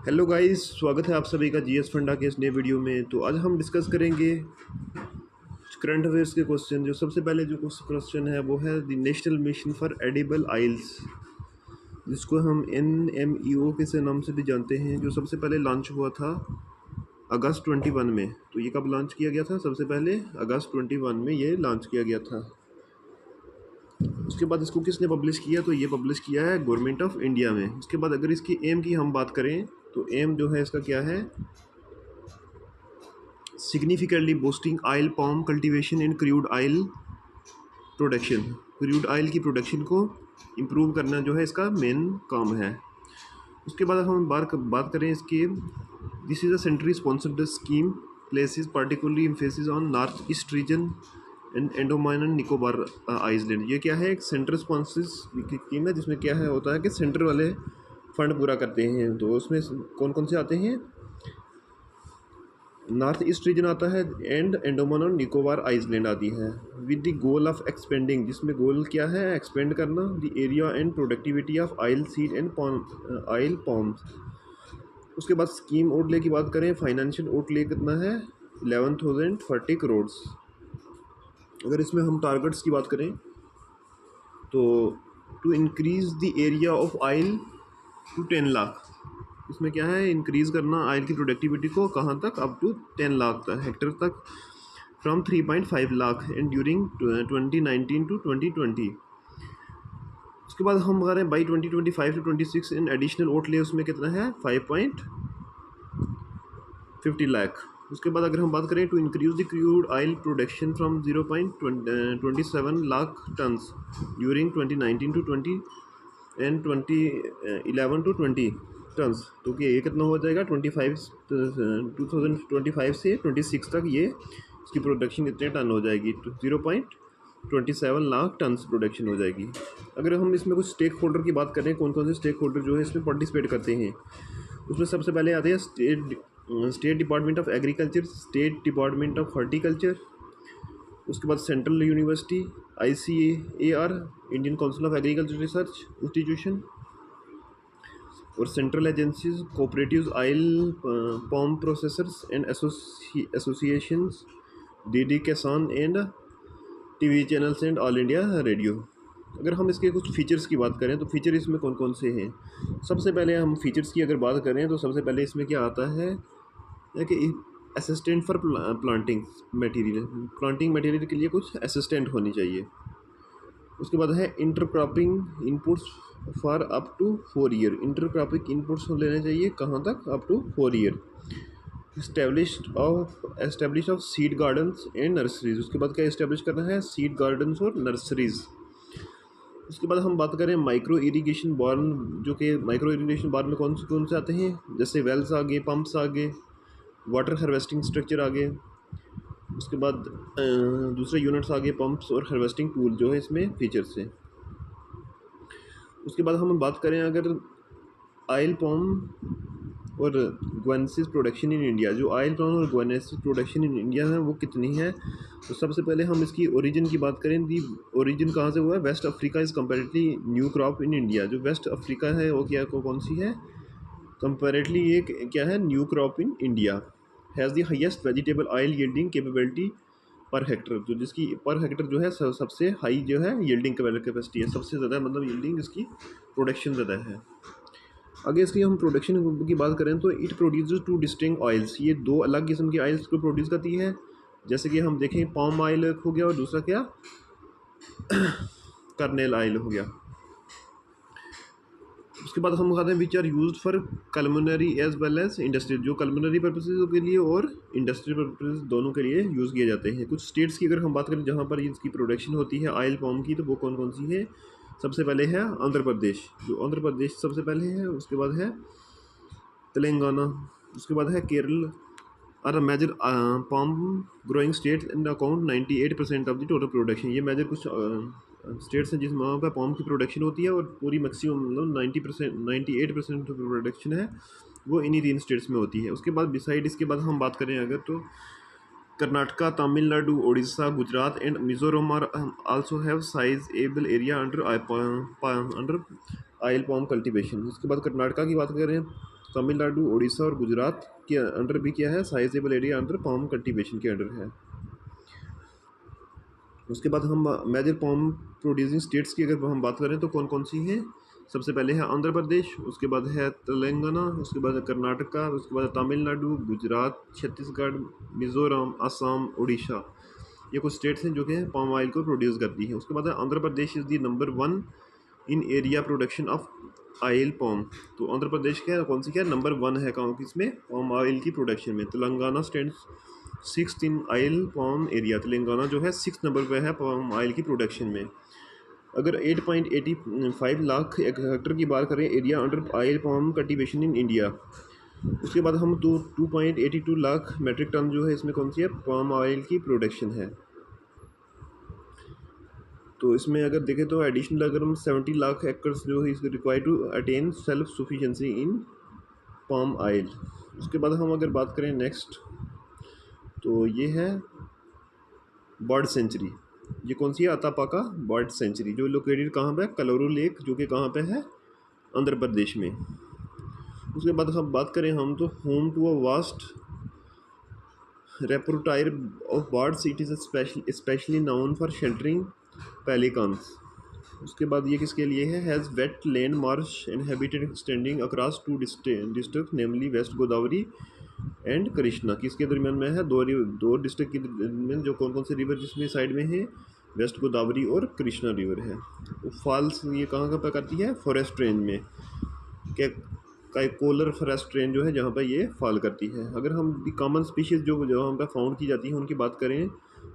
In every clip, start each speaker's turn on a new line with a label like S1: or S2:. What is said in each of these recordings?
S1: Hello guys, स्वागत है आप सभी का जीएस फंडा के इस नए वीडियो में। तो आज हम डिस्कस करेंगे करंट अफेयर्स के क्वेश्चन। जो सबसे पहले जो क्वेश्चन है वो है the national mission for edible oils, जिसको हम NMEO के से नाम से भी जानते हैं, जो सबसे पहले लॉन्च हुआ था अगस्त 21 में। तो ये कब लॉन्च किया गया था? सबसे पहले अगस्त 21 में ये लॉन्च किया गया था। उसके बाद इसको किसने पब्लिश किया? तो ये पब्लिश किया है गवर्नमेंट ऑफ इंडिया में। उसके बाद अगर इसकी एम की हम बात करें तो एम जो है इसका क्या है? Significantly boosting oil palm cultivation in crude oil production. Crude oil की प्रोडक्शन को इम्प्रूव करना जो है इसका मेन काम है। उसके बाद हम बात करें इसकी, this is a centrally sponsored scheme places particularly emphasis on north east region and Andaman and Nicobar island. ये क्या है? एक सेंट्रल स्पॉन्सर्ड स्कीम है, जिसमें क्या है होता है कि सेंटर वाले फंड पूरा करते हैं। तो उसमें कौन कौन से आते हैं? नॉर्थ ईस्ट रीजन आता है एंड अंडमान और निकोबार आइलैंड आती है, with the goal of expanding, जिसमें गोल क्या है? एक्सपेंड करना the area and productivity of oil seed and oil palms. उसके बाद स्कीम आउटले की बात करें, फाइनेंशियल आउटले कितना है? 11,040 करोड़। अगर इसमें हम टारगेट्स की बात करें तो to increase the area of oil to 10 lakh. इसमें क्या है? इंक्रीज़ करना ऑयल की प्रोडक्टिविटी को कहाँ तक? अप टू 10 लाख तक हेक्टेयर तक, from 3.5 lakh and during 2019 to 2020। उसके बाद हम कह रहे हैं by 2025 to 26 in additional outlay, उसमें कितना है? 5.50 लाख। उसके बाद अगर हम बात करें to increase the crude oil production from 0.27 lakh tons during 2019 to 20 and 2011 to 20 tons, तो कि ये कितना हो जाएगा? 2025 से 26 तक ये इसकी प्रोडक्शन कितने टन हो जाएगी? 0.27 लाख टन्स प्रोडक्शन हो जाएगी। अगर हम इसमें कुछ स्टेक होल्डर की बात करें, कौन कौन से स्टेक होल्डर जो है इसमें पार्टिसिपेट करते हैं, उसमें सबसे पहले आते हैं state department of agriculture, state department of horticulture, उसके बाद central university, ICAR Indian council of agriculture research institution, और central agencies, cooperatives, oil palm processors and associations, DD Kisan and TV channels and all India radio. अगर हम इसके कुछ features की बात करें तो फीचर इसमें कौन कौन से हैं? सबसे पहले हम फीचर्स की अगर बात करें तो सबसे पहले इसमें क्या आता है कि असिस्टेंट फॉर प्लांटिंग मटेरियल के लिए कुछ असिस्टेंट होनी चाहिए। उसके बाद है intercropping inputs for up to 4 year. Intercropping inputs लेने चाहिए कहाँ तक? Up to 4 year. Establish of seed gardens and nurseries. उसके बाद क्या इस्टेब्लिश करना है? सीड गार्डन्स और नर्सरीज। उसके बाद हम बात करें माइक्रो इरिगेशन बार्न, जो कि माइक्रो इरिगेशन बार्न में कौन से आते हैं? जैसे वेल्स आ गए, पम्प्स आ गए, वाटर हार्वेस्टिंग स्ट्रक्चर आ गए। उसके बाद दूसरे यूनिट्स आ गए, पंप्स और हार्वेस्टिंग टूल जो है इसमें फीचर्स हैं। उसके बाद हम बात करें अगर ऑयल पाम और गुआनेसिस प्रोडक्शन इन इंडिया, जो ऑयल पाम और गुआनेसिस प्रोडक्शन इन इंडिया है वो कितनी है? तो सबसे पहले हम इसकी ओरिजिन की बात करें। दी ओरिजिन कहाँ से हुआ है? West Africa is comparatively new crop in India. जो वेस्ट अफ्रीका है वो क्या कौन सी है? कंपेरेटली ये क्या है? New crop in India. Has the highest vegetable oil yielding capability per hectare, जो जिसकी पर हेक्टर जो है सबसे हाई जो है यील्डिंग कैपेसिटी है, सबसे ज़्यादा मतलब यील्डिंग इसकी प्रोडक्शन ज़्यादा है। आगे इसकी हम प्रोडक्शन की बात करें तो इट प्रोड्यूसेस 2 डिस्टिंक्ट ऑयल्स, ये 2 अलग किस्म की ऑयल्स को प्रोड्यूस करती है। जैसे कि हम देखें पाम ऑयल हो गया और दूसरा क्या? कर्नेल ऑयल हो गया। उसके बाद हम कहते हैं which are used for culinary as well as industry, जो कल्मोनरी पर्पसेज के लिए और इंडस्ट्रियल पर्पसेज दोनों के लिए यूज़ किए जाते हैं। कुछ स्टेट्स की अगर हम बात करें जहाँ पर इसकी प्रोडक्शन होती है ऑयल पाम की, तो वो कौन कौन सी है? सबसे पहले है आंध्र प्रदेश, जो आंध्र प्रदेश सबसे पहले है। उसके बाद है तेलंगाना, उसके बाद है Kerala. Are major palm growing states and account 98% of the total production. ये मेजर कुछ स्टेट्स हैं जिस वहाँ पर पाम की प्रोडक्शन होती है और पूरी मैक्सिमम मतलब 98% जो प्रोडक्शन है वो इन्हीं 3 स्टेट्स में होती है। उसके बाद बिसाइड इसके बाद हम बात करें अगर तो Karnataka, Tamil Nadu, Odisha, Gujarat and Mizoram are also have sizable area under oil palm cultivation. उसके बाद कर्नाटका की बात करें तमिलनाडु, उड़ीसा और गुजरात के अंडर भी क्या है, sizeable area under palm cultivation के अंडर है। उसके बाद हम मेजर पाम प्रोड्यूसिंग स्टेट्स की अगर हम बात करें तो कौन कौन सी हैं। सबसे पहले है आंध्र प्रदेश, उसके बाद है तेलंगाना, उसके बाद है कर्नाटका, उसके बाद तमिलनाडु, गुजरात, छत्तीसगढ़, मिज़ोरम, असम, उड़ीसा। ये कुछ स्टेट्स हैं जो कि पाम ऑयल को प्रोड्यूस करती हैं। उसके बाद है Andhra Pradesh is the number 1 in area production of oil palm. तो आंध्र प्रदेश क्या है, कौन सी क्या है, नंबर 1 है कहाँ किसमें, पाम ऑयल की प्रोडक्शन में। Telangana stands 6th in oil palm area, Telangana जो है 6th नंबर पे है पाम ऑयल की प्रोडक्शन में। अगर 8.85 लाख हेक्टर की बात करें area under oil palm cultivation in India. उसके बाद हम 2.82 लाख मेट्रिक टन जो है इसमें कौन सी है, पाम ऑयल की प्रोडक्शन है। तो इसमें अगर देखें तो एडिशनल अगर हम 70 लाख एकर्स जो है इसको required to attain self sufficiency in palm oil. उसके बाद हम अगर बात करें नेक्स्ट, तो ये है बर्ड सेंचुरी। ये कौन सी है, अतापाका बर्ड सेंचुरी, जो लोकेटेड कहाँ पे है, कलोरू लेक, जो कि कहाँ पे है, आंध्र प्रदेश में। उसके बाद हम बात करें हम तो home to a vast repertoire of birds, it is specially known for sheltering pelicans. उसके बाद ये किसके लिए है, has wetland marsh and habitat extending across 2 district namely west Godavari and Krishna. किसके दरमियान में है, दो डिस्ट्रिक्ट के दरमियान, जो कौन कौन से रिवर जिसमें साइड में है, वेस्ट गोदावरी और कृष्णा रिवर है। फॉल्स ये कहाँ पे करती है, फॉरेस्ट रेंज में, क्या काइकोलर फॉरेस्ट रेंज जो है जहाँ पर ये फॉल करती है। अगर हम दी कॉमन स्पीशीज़ जो जहाँ पर फाउंड की जाती है उनकी बात करें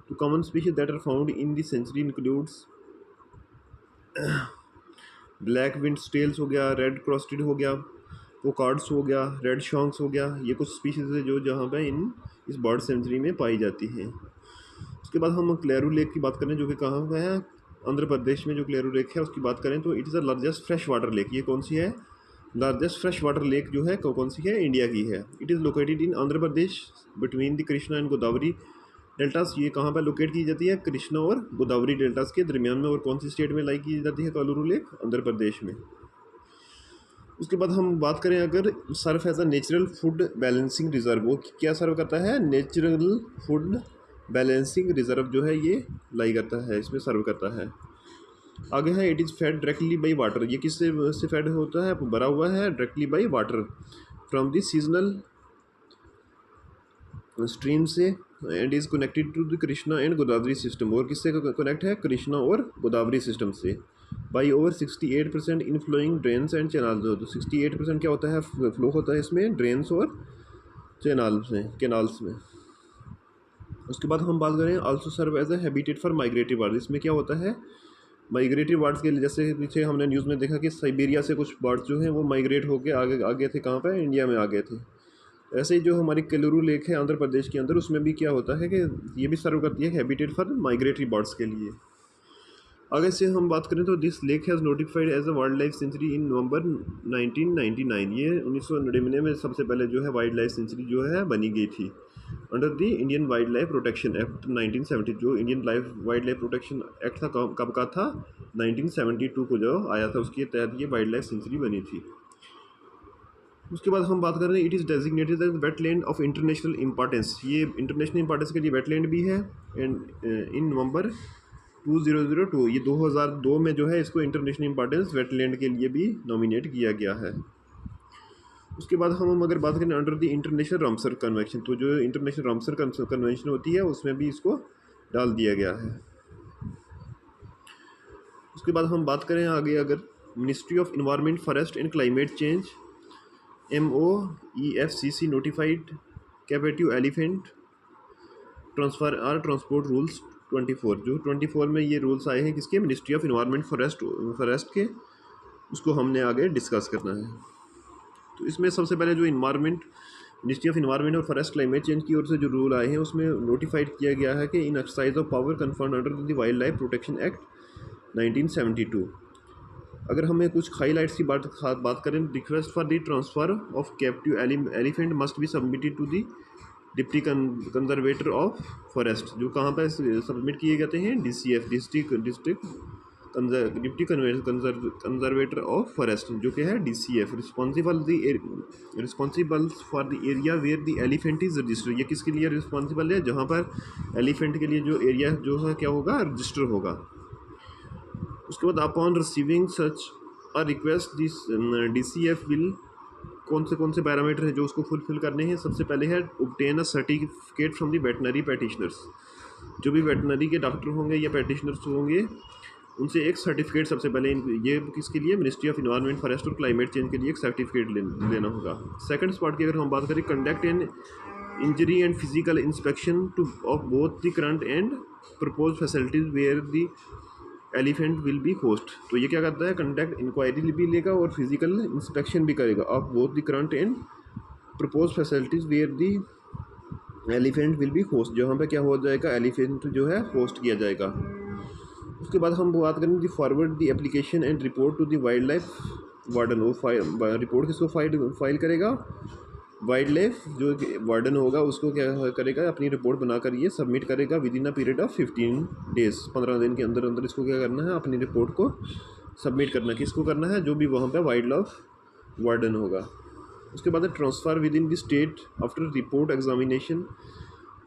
S1: तो common species that are found in the sanctuary includes black winged stilts हो गया, रेड क्रॉस्टेड हो गया, पोकार्ड्स हो गया, रेड शॉन्क्स हो गया। ये कुछ स्पीशीज़ है जो जहाँ पे इस बर्ड सेंचुरी में पाई जाती हैं। उसके बाद हम क्लेरू लेक की बात करें जो कि कहाँ पे है, आंध्र प्रदेश में जो क्लेरू लेक है उसकी बात करें तो it is the largest fresh water lake. ये कौन सी है, लार्जेस्ट फ्रेश वाटर लेक जो है कौन सी है, इंडिया की है। It is located in Andhra Pradesh between the Krishna and Godavari deltas. ये कहाँ पर लोकेट की जाती है, कृष्णा और गोदावरी डेल्टास के दरमियान में। और कौन सी स्टेट में लाई की जाती है, कलोरू लेक, आंध्र प्रदेश में। उसके बाद हम बात करें अगर serve as a natural food balancing reserve, वो क्या सर्व करता है, नेचुरल फूड बैलेंसिंग रिजर्व जो है ये लाई करता है, इसमें सर्व करता है। आगे है it is fed directly by water. ये किससे फेड होता है, भरा हुआ है directly by water from the seasonal stream से and is connected to the Krishna and Godavari system. और किससे कनेक्ट है, कृष्णा और गोदावरी सिस्टम से। By over 68% in flowing drains and channels. तो 68% क्या होता है, फ्लो होता है इसमें ड्रेन्स और कैनाल्स में। उसके बाद हम बात करें also serve as a habitat for migratory birds. इसमें क्या होता है, माइग्रेटरी बर्ड्स के लिए, जैसे पीछे हमने न्यूज़ में देखा कि साइबेरिया से कुछ बर्ड्स जो हैं वो माइग्रेट होकर आगे थे, कहाँ पे, इंडिया में आ गए थे। ऐसे ही जो हमारी कलोरू लेक है आंध्र प्रदेश के अंदर, उसमें भी क्या होता है कि ये भी सर्व करती है हैबिटेट फॉर माइग्रेटरी बर्ड्स के लिए। आगे से हम बात करें तो this lake has notified as a wildlife sanctuary in November 1999। ये 1999 में सबसे पहले जो है वाइल्ड लाइफ सेंचुरी जो है बनी गई थी under the Indian wild life protection act 1970। जो Indian wild life protection act था कब का था, 1972 को जो आया था, उसके तहत ये वाइल्ड लाइफ सेंचुरी बनी थी। उसके बाद हम बात कर रहे हैं it is designated as wetland of international importance. ये इंटरनेशनल इंपॉर्टेंस के लिए वेटलैंड भी है। एंड इन नवंबर 2002, ये 2002 में जो है इसको इंटरनेशनल इंपॉर्टेंस वेटलैंड के लिए भी नॉमिनेट किया गया है। उसके बाद हम अगर बात करें under the international Ramsar convention, तो जो इंटरनेशनल रामसर कन्वेंशन होती है उसमें भी इसको डाल दिया गया है। उसके बाद हम बात करें आगे अगर ministry of environment forest and climate change MOEFCC notified captive elephant transfer or transport rules 24। जो 24 में ये रूल्स आए हैं किसके, मिनिस्ट्री ऑफ इन्वायरमेंट फॉरेस्ट के, उसको हमने आगे डिस्कस करना है। तो इसमें सबसे पहले जो मिनिस्ट्री ऑफ इन्वायरमेंट और फॉरेस्ट क्लाइमेट चेंज की ओर से जो रूल आए हैं उसमें नोटिफाइड किया गया है कि in exercise of power conferred under the wildlife protection act 1972। अगर हमें कुछ हाईलाइट्स की बात करें, request for the transfer of captive elephant must be submitted to the deputy conservator of forest. जो कहाँ पर सबमिट किए जाते हैं, DCF district deputy conservator of forest, जो कि है DCF, responsible for the area where the elephant is registered. ये किसके लिए रिस्पॉन्सिबल है? जहाँ पर एलिफेंट के लिए जो एरिया जो है क्या होगा, रजिस्टर होगा। उसके बाद upon receiving such a request this DCF will, कौन से पैरामीटर है जो उसको फुलफिल करने हैं? सबसे पहले है obtain a certificate from the veterinary practitioners. जो भी वेटनरी के डॉक्टर होंगे या प्रैक्टिशनर्स होंगे उनसे एक सर्टिफिकेट सबसे पहले, ये किसके लिए? मिनिस्ट्री ऑफ इन्वायरमेंट, फॉरेस्ट और क्लाइमेट चेंज के लिए एक सर्टिफिकेट लेना होगा। सेकंड स्पॉट की अगर हम बात करें, conduct an inquiry and physical inspection to of both the current and propose facilities where the elephant will be host. तो ये क्या करता है? कंडक्ट इंक्वायरी भी लेगा और फिजिकल इंस्पेक्शन भी करेगा of both the current and propose facilities where the elephant will be host, जहाँ पे क्या हो जाएगा, एलिफेंट जो है होस्ट किया जाएगा। उसके बाद हम बात करेंगे the forward the application and report to the wildlife warden. वो रिपोर्ट किसको फाइल करेगा? वाइल्ड लाइफ जो वार्डन होगा उसको क्या करेगा? अपनी रिपोर्ट बनाकर ये सबमिट करेगा with in a period of 15 days, 15 दिन के अंदर अंदर इसको क्या करना है? अपनी रिपोर्ट को सबमिट करना है। किसको करना है? जो भी वहाँ पे वाइल्ड लाइफ वार्डन होगा। उसके बाद transfer within the state after report examination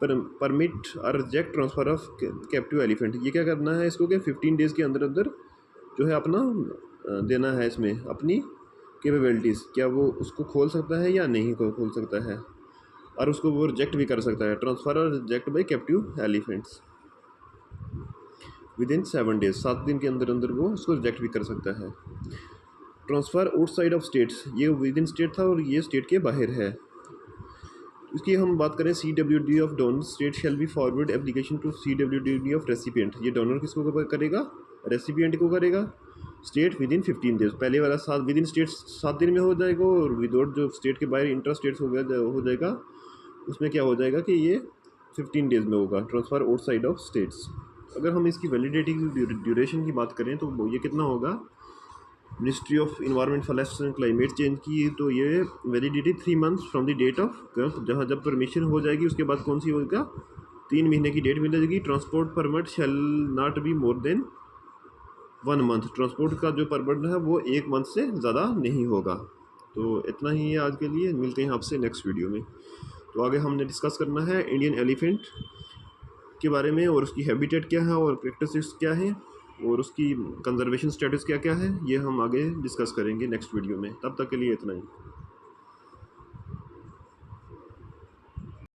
S1: permit और reject transfer of captive elephant. ये क्या करना है? इसको क्या 15 डेज़ के अंदर अंदर जो है अपना देना है इसमें अपनी कैपेबिलिटीज़, क्या वो उसको खोल सकता है या नहीं खोल सकता है, और उसको वो रिजेक्ट भी कर सकता है। ट्रांसफ़र और reject by captive elephants with in 7 days, 7 दिन के अंदर अंदर वो उसको रिजेक्ट भी कर सकता है। ट्रांसफ़र आउटसाइड ऑफ स्टेट्स, ये विद इन स्टेट था और ये स्टेट के बाहर है। इसकी हम बात करें, CWD of donor state shall be forward application to CWD of recipient. ये डोनर किसको करेगा? रेसिपिएंट को करेगा। स्टेट विद इन 15 डेज, पहले वाला 7 विद इन स्टेट 7 दिन में हो जाएगा, और विदाउट जो स्टेट के बाहर इंटर स्टेट्स हो जाएगा उसमें क्या हो जाएगा कि ये 15 डेज़ में होगा। ट्रांसफ़र आउटसाइड ऑफ स्टेट्स, अगर हम इसकी वैलिडिटी की ड्यूरेशन की बात करें तो ये कितना होगा? Ministry of environment, forest and climate change की, तो ये validity 3 months from the date of, जहाँ जब परमिशन हो जाएगी उसके बाद कौन सी होगा? 3 महीने की डेट मिल जाएगी। Transport permit shall not be more than 1 month, transport का जो परमिट है वो 1 मंथ से ज़्यादा नहीं होगा। तो इतना ही है आज के लिए, मिलते हैं आपसे नेक्स्ट वीडियो में। तो आगे हमने डिस्कस करना है इंडियन एलिफेंट के बारे में, और उसकी हैबिटेट क्या है और प्रैक्टिसेस क्या है और उसकी कंजर्वेशन स्टेटस क्या क्या है, ये हम आगे डिस्कस करेंगे नेक्स्ट वीडियो में। तब तक के लिए इतना ही।